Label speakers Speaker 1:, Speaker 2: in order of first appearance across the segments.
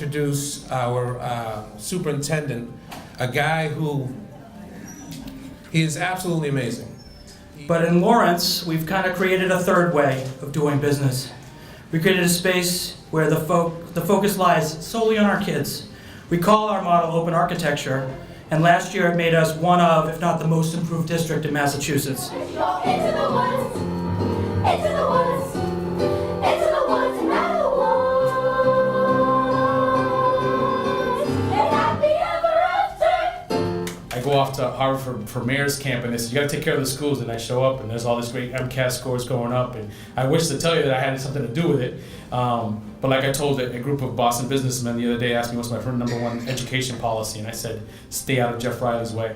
Speaker 1: introduce our superintendent, a guy who he is absolutely amazing.
Speaker 2: But in Lawrence, we've kind of created a third way of doing business. We created a space where the focus lies solely on our kids. We call our model open architecture, and last year it made us one of, if not the most improved district in Massachusetts.
Speaker 3: Into the woods, into the woods, into the woods and out of the woods, and happy ever after.
Speaker 4: I go off to Harvard for mayor's camp, and they said, you gotta take care of the schools, and I show up, and there's all this great MCAS scores going up, and I wish to tell you that I had something to do with it, but like I told a group of Boston businessmen the other day, asked me what's my number one education policy, and I said, stay out of Jeff Riley's way.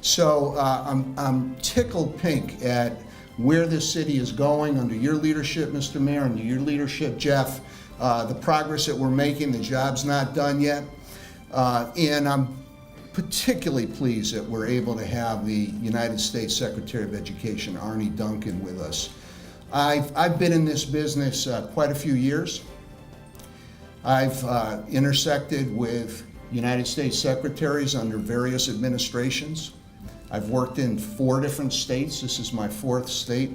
Speaker 5: So I'm tickled pink at where this city is going under your leadership, Mr. Mayor, under your leadership, Jeff, the progress that we're making, the job's not done yet. And I'm particularly pleased that we're able to have the United States Secretary of Education, Arne Duncan, with us. I've been in this business quite a few years. I've intersected with United States secretaries under various administrations. I've worked in 4 different states. This is my 4th state.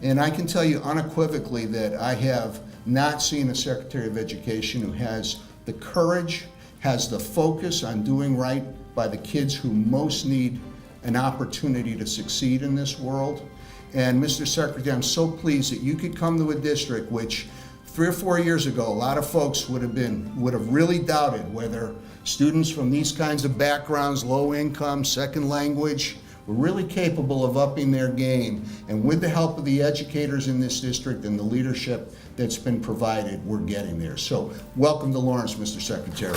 Speaker 5: And I can tell you unequivocally that I have not seen a Secretary of Education who has the courage, has the focus on doing right by the kids who most need an opportunity to succeed in this world. And Mr. Secretary, I'm so pleased that you could come to a district which 3 or 4 years ago, a lot of folks would have really doubted whether students from these kinds of backgrounds, low income, second language, were really capable of upping their game. And with the help of the educators in this district and the leadership that's been provided, we're getting there. So welcome to Lawrence, Mr. Secretary.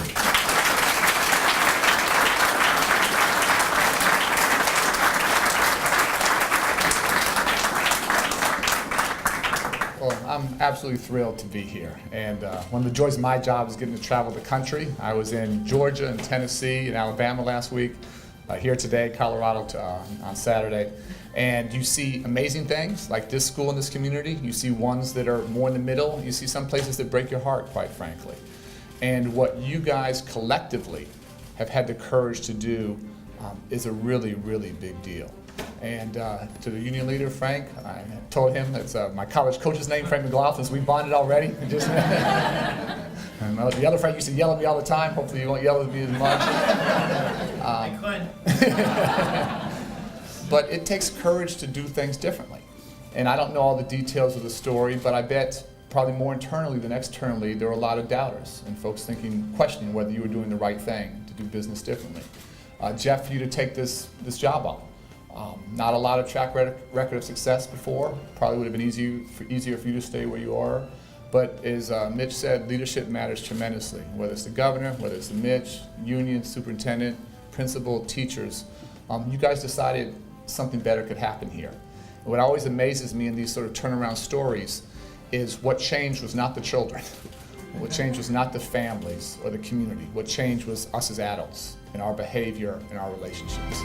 Speaker 6: Well, I'm absolutely thrilled to be here. And one of the joys of my job is getting to travel the country. I was in Georgia and Tennessee and Alabama last week, here today, Colorado on Saturday. And you see amazing things like this school in this community. You see ones that are more in the middle. You see some places that break your heart, quite frankly. And what you guys collectively have had the courage to do is a really, really big deal. And to the union leader, Frank, I told him that's my college coach's name, Frank McLaughlin, so we bonded already. And the other Frank used to yell at me all the time. Hopefully you won't yell at me as much.
Speaker 2: I could.
Speaker 6: But it takes courage to do things differently. And I don't know all the details of the story, but I bet probably more internally than externally, there were a lot of doubters and folks questioning whether you were doing the right thing to do business differently. Jeff, for you to take this job on. Not a lot of track record of success before. Probably would have been easier for you to stay where you are. But as Mitch said, leadership matters tremendously. Whether it's the governor, whether it's the Mitch, union, superintendent, principal, teachers, you guys decided something better could happen here. And what always amazes me in these sort of turnaround stories is what changed was not the children. What changed was not the families or the community. What changed was us as adults and our behavior and our relationships.